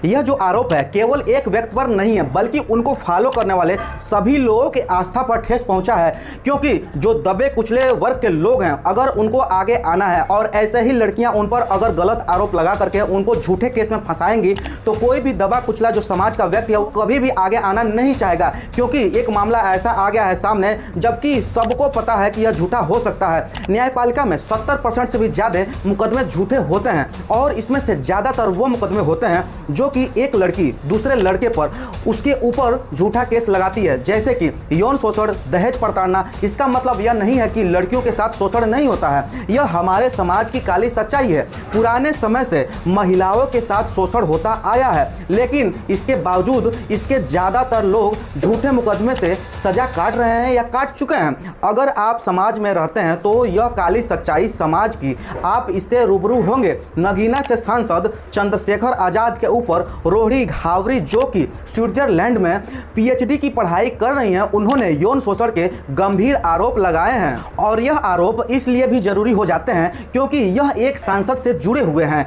यह जो आरोप है केवल एक व्यक्ति पर नहीं है बल्कि उनको फॉलो करने वाले सभी लोगों की आस्था पर ठेस पहुंचा है, क्योंकि जो दबे कुचले वर्ग के लोग हैं अगर उनको आगे आना है और ऐसे ही लड़कियां उन पर अगर गलत आरोप लगा करके उनको झूठे केस में फंसाएंगी तो कोई भी दबा कुचला जो समाज का व्यक्ति है वो कभी भी आगे आना नहीं चाहेगा, क्योंकि एक मामला ऐसा आ गया है सामने जबकि सबको पता है कि यह झूठा हो सकता है। न्यायपालिका में 70% से भी ज़्यादा मुकदमे झूठे होते हैं और इसमें से ज़्यादातर वो मुकदमे होते हैं जो कि एक लड़की दूसरे लड़के पर उसके ऊपर झूठा केस लगाती है, जैसे कि यौन शोषण, दहेज प्रताड़ना। इसका मतलब यह नहीं है कि लड़कियों के साथ शोषण नहीं होता है, यह हमारे समाज की काली सच्चाई है। पुराने समय से महिलाओं के साथ शोषण होता आया है, लेकिन इसके बावजूद इसके ज़्यादातर लोग झूठे मुकदमे से सजा काट रहे हैं या काट चुके हैं। अगर आप समाज में रहते हैं तो यह काली सच्चाई समाज की आप इससे रूबरू होंगे। नगीना से सांसद चंद्रशेखर आजाद के ऊपर रोहिणी घावरी जो कि स्विट्जरलैंड में पीएचडी की पढ़ाई कर रही हैं, उन्होंने यौन शोषण के गंभीर आरोप लगाए हैं और यह आरोप इसलिए भी जरूरी हो जाते हैं क्योंकि यह एक सांसद से जुड़े हुए हैं।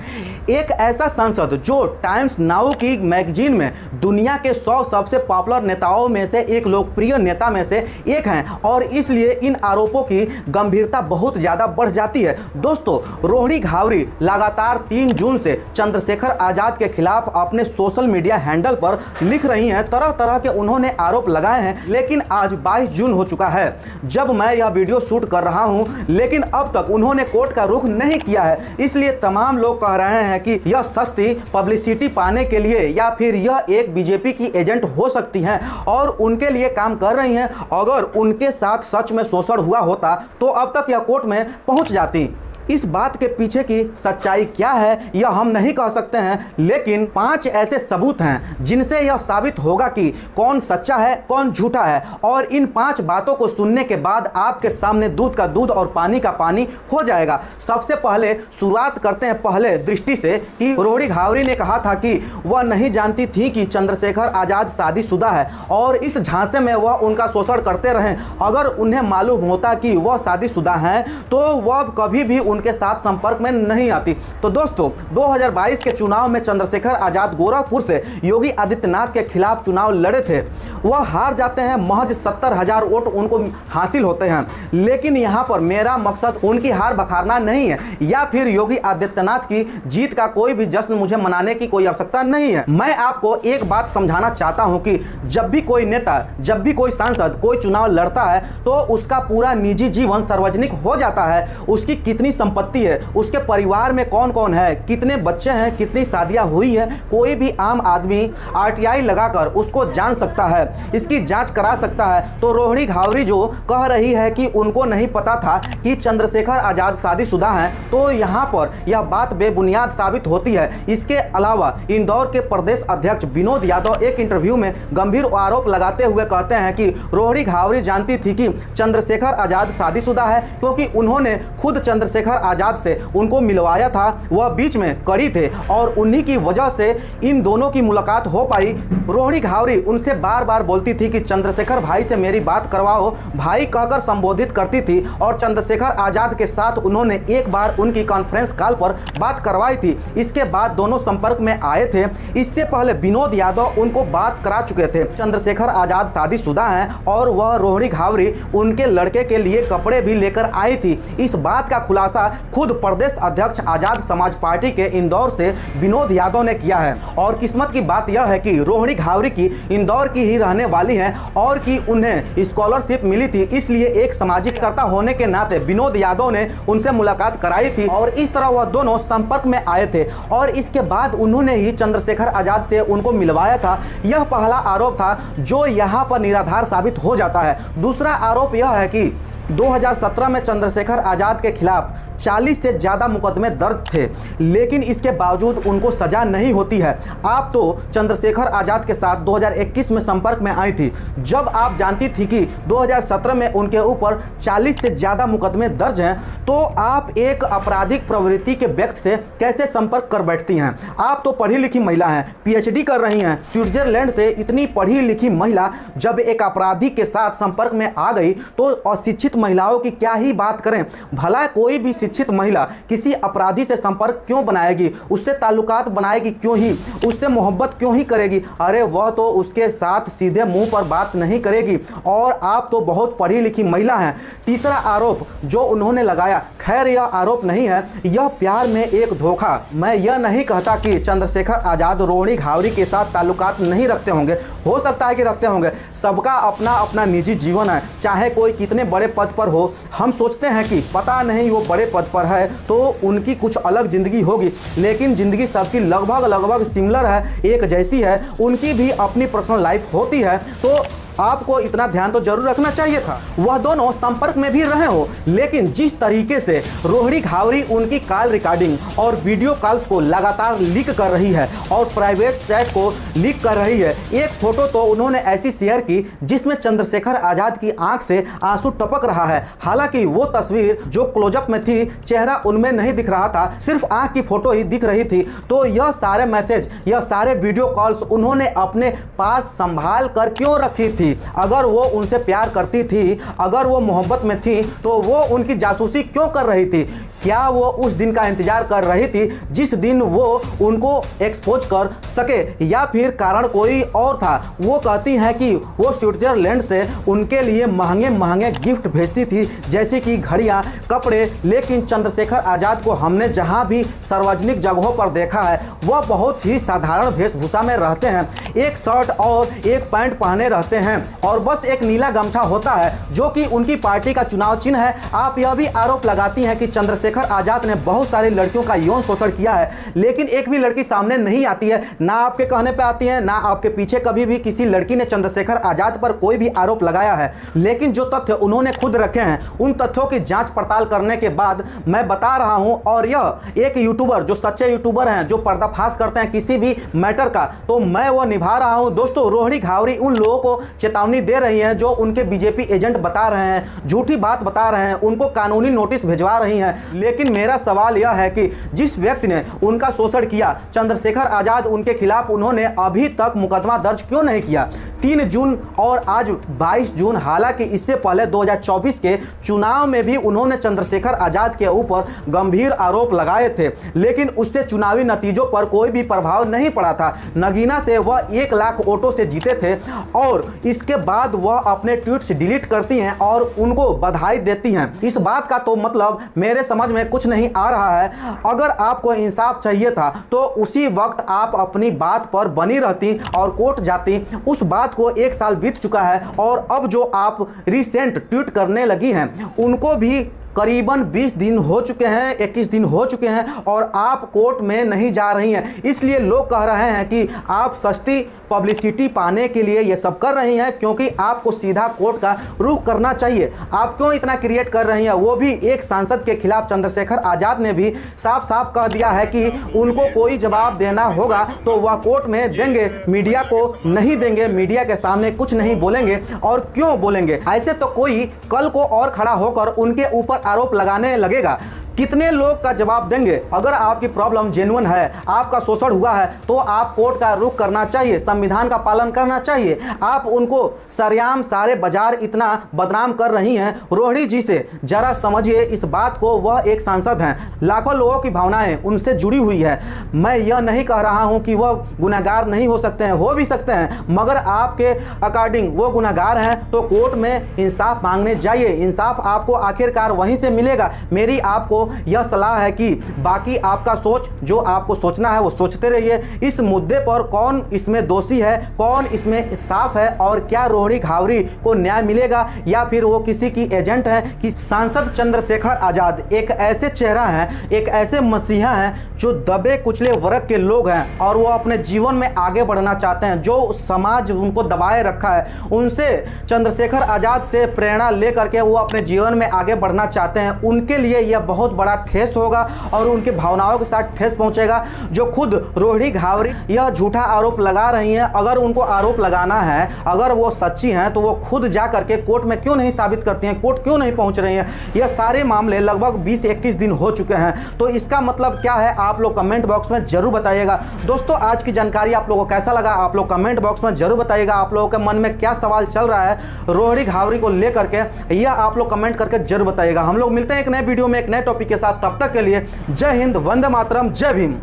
एक ऐसा सांसद जो टाइम्स नाउ की मैगजीन में दुनिया के 100 सबसे पॉपुलर नेताओं में से एक, लोकप्रिय नेता में से एक हैं और इसलिए इन आरोपों की गंभीरता बहुत ज़्यादा बढ़ जाती है। दोस्तों, रोहिणी घावरी लगातार 3 जून से चंद्रशेखर आजाद के खिलाफ अपने सोशल मीडिया हैंडल पर लिख रही हैं, तरह तरह के उन्होंने आरोप लगाए हैं, लेकिन आज 22 जून हो चुका है जब मैं यह वीडियो शूट कर रहा हूं, लेकिन अब तक उन्होंने कोर्ट का रुख नहीं किया है। इसलिए तमाम लोग कह रहे हैं कि यह सस्ती पब्लिसिटी पाने के लिए या फिर यह एक बीजेपी की एजेंट हो सकती हैं और उनके लिए काम कर रही हैं। अगर उनके साथ सच में शोषण हुआ होता तो अब तक यह कोर्ट में पहुंच जाती। इस बात के पीछे की सच्चाई क्या है यह हम नहीं कह सकते हैं, लेकिन 5 ऐसे सबूत हैं जिनसे यह साबित होगा कि कौन सच्चा है कौन झूठा है, और इन 5 बातों को सुनने के बाद आपके सामने दूध का दूध और पानी का पानी हो जाएगा। सबसे पहले शुरुआत करते हैं पहले दृष्टि से कि रोहिणी घावरी ने कहा था कि वह नहीं जानती थी कि चंद्रशेखर आजाद शादीशुदा है और इस झांसे में वह उनका शोषण करते रहे। अगर उन्हें मालूम होता कि वह शादीशुदा हैं तो वह कभी भी उनके साथ संपर्क में नहीं आती। तो दोस्तों, 2022 के चुनाव में चंद्रशेखर आजाद गोरखपुर से योगी आदित्यनाथ के खिलाफ चुनाव लड़े थे। वह हार जाते हैं, महज 70,000 वोट उनको हासिल होते हैं। लेकिन यहां पर मेरा मकसद उनकी हार बखारना नहीं है या फिर योगी आदित्यनाथ की जीत का कोई भी जश्न मुझे मनाने की कोई आवश्यकता नहीं है। मैं आपको एक बात समझाना चाहता हूं कि जब भी कोई नेता, जब भी कोई सांसद कोई चुनाव लड़ता है तो उसका पूरा निजी जीवन सार्वजनिक हो जाता है। उसकी कितनी संपत्ति है, उसके परिवार में कौन कौन है, कितने बच्चे हैं, कितनी शादियां हुई है, कोई भी आम आदमी आरटीआई लगाकर उसको जान सकता है, इसकी जांच करा सकता है। तो रोहिणी घावरी जो कह रही है कि उनको नहीं पता था कि चंद्रशेखर आजाद शादीशुदा हैं, तो यहां पर यह बात बेबुनियाद साबित होती है। इसके अलावा इंदौर के प्रदेश अध्यक्ष विनोद यादव एक इंटरव्यू में गंभीर आरोप लगाते हुए कहते हैं कि रोहिणी घावरी जानती थी कि चंद्रशेखर आजाद शादीशुदा है क्योंकि उन्होंने खुद चंद्रशेखर आजाद से उनको मिलवाया था। वह बीच में कड़ी थे और उन्हीं की वजह से इन दोनों की मुलाकात हो पाई। रोहिणी घावरी उनसे बार बार बोलती थी कि चंद्रशेखर भाई से मेरी बात करवाओ, भाई कहकर संबोधित करती थी और चंद्रशेखर आजाद के साथ उन्होंने एक बार उनकी कॉन्फ्रेंस कॉल पर बात करवाई थी। इसके बाद दोनों संपर्क में आए थे। इससे पहले विनोद यादव उनको बात करा चुके थे। चंद्रशेखर आजाद शादीशुदा हैं और वह रोहिणी घावरी उनके लड़के के लिए कपड़े भी लेकर आई थी। इस बात का खुलासा खुद प्रदेश अध्यक्ष आजाद समाज पार्टी के इंदौर से विनोद यादव ने किया है। और किस्मत की बात यह है कि रोहिणी घावरी की इंदौर की ही रहने वाली हैं और कि उन्हें स्कॉलरशिप मिली थी, इसलिए एक सामाजिक कर्ता होने के नाते विनोद यादव ने उनसे मुलाकात कराई थी और इस तरह वह दोनों संपर्क में आए थे और इसके बाद उन्होंने ही चंद्रशेखर आजाद से उनको मिलवाया था। यह पहला आरोप था जो यहाँ पर निराधार साबित हो जाता है। दूसरा आरोप यह है कि 2017 में चंद्रशेखर आजाद के खिलाफ 40 से ज़्यादा मुकदमे दर्ज थे, लेकिन इसके बावजूद उनको सजा नहीं होती है। आप तो चंद्रशेखर आजाद के साथ 2021 में संपर्क में आई थी, जब आप जानती थी कि 2017 में उनके ऊपर 40 से ज़्यादा मुकदमे दर्ज हैं, तो आप एक आपराधिक प्रवृत्ति के व्यक्ति से कैसे संपर्क कर बैठती हैं? आप तो पढ़ी लिखी महिला हैं, पीएचडी कर रही हैं। स्विट्जरलैंड से इतनी पढ़ी लिखी महिला जब एक अपराधी के साथ संपर्क में आ गई तो अशिक्षित शिक्षित महिलाओं की क्या ही बात करें। भला कोई भी शिक्षित महिला किसी अपराधी से संपर्क क्यों बनाएगी, उससे ताल्लुकात बनाएगी क्यों ही, उससे मोहब्बत क्यों ही करेगी। अरे वह तो उसके साथ सीधे मुंह पर बात नहीं करेगी। और आप तो बहुत पढ़ी लिखी महिला हैं। तीसरा आरोप जो उन्होंने लगाया, खैर यह आरोप नहीं है, यह प्यार में एक धोखा। मैं यह नहीं कहता कि चंद्रशेखर आजाद रोहिणी घावरी के साथ ताल्लुकात नहीं रखते होंगे, हो सकता है कि रखते होंगे। सबका अपना अपना निजी जीवन है, चाहे कोई कितने बड़े पद पर हो। हम सोचते हैं कि पता नहीं वो बड़े पद पर है तो उनकी कुछ अलग ज़िंदगी होगी, लेकिन ज़िंदगी सबकी लगभग सिमिलर है, एक जैसी है। उनकी भी अपनी पर्सनल लाइफ होती है, तो आपको इतना ध्यान तो जरूर रखना चाहिए था। वह दोनों संपर्क में भी रहे हो, लेकिन जिस तरीके से रोहिणी घावरी उनकी कॉल रिकॉर्डिंग और वीडियो कॉल्स को लगातार लीक कर रही है और प्राइवेट चैट को लीक कर रही है। एक फोटो तो उन्होंने ऐसी शेयर की जिसमें चंद्रशेखर आजाद की आंख से आंसू टपक रहा है। हालांकि वो तस्वीर जो क्लोजअप में थी, चेहरा उनमें नहीं दिख रहा था, सिर्फ आंख की फोटो ही दिख रही थी। तो यह सारे मैसेज, यह सारे वीडियो कॉल्स उन्होंने अपने पास संभाल कर क्यों रखी थी? अगर वो उनसे प्यार करती थी, अगर वो मोहब्बत में थी, तो वो उनकी जासूसी क्यों कर रही थी? क्या वो उस दिन का इंतजार कर रही थी जिस दिन वो उनको एक्सपोज कर सके, या फिर कारण कोई और था? वो कहती हैं कि वो स्विट्जरलैंड से उनके लिए महंगे महंगे गिफ्ट भेजती थी, जैसे कि घड़ियाँ, कपड़े। लेकिन चंद्रशेखर आजाद को हमने जहाँ भी सार्वजनिक जगहों पर देखा है, वह बहुत ही साधारण वेशभूषा में रहते हैं। एक शर्ट और एक पैंट पहने रहते हैं और बस एक नीला गमछा होता है जो कि उनकी पार्टी का चुनाव चिन्ह है। आप यह भी आरोप लगाती हैं कि चंद्रशेखर आजाद ने बहुत सारी लड़कियों का यौन शोषण किया है, लेकिन एक भी लड़की सामने नहीं आती है, ना आपके कहने पे आती है, ना आपके पीछे कभी भी किसी लड़की ने चंद्रशेखर आजाद पर कोई भी आरोप लगाया है। लेकिन जो तथ्य उन्होंने खुद रखे हैं, उन तथ्यों की जांच पड़ताल करने के बाद मैं बता रहा हूं। और यह एक यूट्यूबर, जो सच्चे यूट्यूबर हैं, जो पर्दाफाश करते हैं किसी भी मैटर का, तो मैं वो निभा रहा हूं। दोस्तों, रोहिणी घावरी उन लोगों को चेतावनी दे रही हैं जो उनके बीजेपी एजेंट बता रहे हैं, झूठी बात बता रहे हैं, उनको कानूनी नोटिस भिजवा रही हैं। लेकिन मेरा सवाल यह है कि जिस व्यक्ति ने उनका शोषण किया, चंद्रशेखर आजाद, उनके खिलाफ उन्होंने अभी तक मुकदमा दर्ज क्यों नहीं किया? 3 जून और आज 22 जून, हालांकि इससे पहले 2024 के चुनाव में भी उन्होंने चंद्रशेखर आजाद के ऊपर गंभीर आरोप लगाए थे, लेकिन उससे चुनावी नतीजों पर कोई भी प्रभाव नहीं पड़ा था। नगीना से वह 1 लाख वोटों से जीते थे और इसके बाद वह अपने ट्वीट्स डिलीट करती हैं और उनको बधाई देती हैं। इस बात का तो मतलब मेरे समझ में कुछ नहीं आ रहा है। अगर आपको इंसाफ चाहिए था तो उसी वक्त आप अपनी बात पर बनी रहती और कोर्ट जाती। उस बात को 1 साल बीत चुका है और अब जो आप रिसेंट ट्वीट करने लगी हैं, उनको भी करीबन 20 दिन हो चुके हैं, 21 दिन हो चुके हैं और आप कोर्ट में नहीं जा रही हैं। इसलिए लोग कह रहे हैं कि आप सस्ती पब्लिसिटी पाने के लिए ये सब कर रही हैं, क्योंकि आपको सीधा कोर्ट का रुख करना चाहिए। आप क्यों इतना क्रिएट कर रही हैं? वो भी एक सांसद के खिलाफ। चंद्रशेखर आजाद ने भी साफ साफ कह दिया है कि उनको कोई जवाब देना होगा तो वह कोर्ट में देंगे, मीडिया को नहीं देंगे, मीडिया के सामने कुछ नहीं बोलेंगे। और क्यों बोलेंगे? ऐसे तो कोई कल को और खड़ा होकर उनके ऊपर आरोप लगाने लगेगा। कितने लोग का जवाब देंगे? अगर आपकी प्रॉब्लम जेन्युइन है, आपका शोषण हुआ है, तो आप कोर्ट का रुख करना चाहिए, संविधान का पालन करना चाहिए। आप उनको सरेआम सारे बाजार इतना बदनाम कर रही हैं। रोहिणी जी से जरा समझिए इस बात को, वह एक सांसद हैं, लाखों लोगों की भावनाएं उनसे जुड़ी हुई है। मैं यह नहीं कह रहा हूं कि वह गुनहगार नहीं हो सकते हैं, हो भी सकते हैं, मगर आपके अकॉर्डिंग वो गुनहगार हैं तो कोर्ट में इंसाफ मांगने जाइए। इंसाफ आपको आखिरकार वहीं से मिलेगा। मेरी आपको यह सलाह है कि बाकी आपका सोच, जो आपको सोचना है वो सोचते रहिए। इस मुद्दे पर कौन इसमें दोषी है, कौन इसमें साफ है, और क्या रोहिणी घावरी को न्याय मिलेगा या फिर वो किसी की एजेंट है? कि सांसद चंद्रशेखर आजाद एक ऐसे चेहरा हैं, एक ऐसे मसीहा हैं जो दबे कुचले वर्ग के लोग हैं और वो अपने जीवन में आगे बढ़ना चाहते हैं। जो समाज उनको दबाए रखा है, उनसे चंद्रशेखर आजाद से प्रेरणा लेकर के वो अपने जीवन में आगे बढ़ना चाहते हैं। उनके लिए यह बहुत बहुत बड़ा ठेस होगा और उनकी भावनाओं के साथ ठेस पहुंचेगा। जो खुद रोहिणी घावरी यह झूठा आरोप लगा रही हैं, अगर उनको आरोप लगाना है, अगर वो सच्ची हैं तो वो खुद जा करके कोर्ट में क्यों नहीं साबित करती हैं, कोर्ट क्यों नहीं पहुंच रही हैं। यह सारे मामले लगभग 20-21 दिन हो चुके हैं। तो इसका मतलब क्या है, आप लोग कमेंट बॉक्स में जरूर बताइएगा। दोस्तों, आज की जानकारी आप लोगों को कैसा लगा, आप लोग कमेंट बॉक्स में जरूर बताइएगा। आप लोगों के मन में क्या सवाल चल रहा है रोहिणी घावरी को लेकर के, यह आप लोग कमेंट करके जरूर बताइएगा। हम लोग मिलते हैं एक नए वीडियो में एक नए टॉपिक के साथ। तब तक के लिए जय हिंद, वंदे मातरम, जय भीम।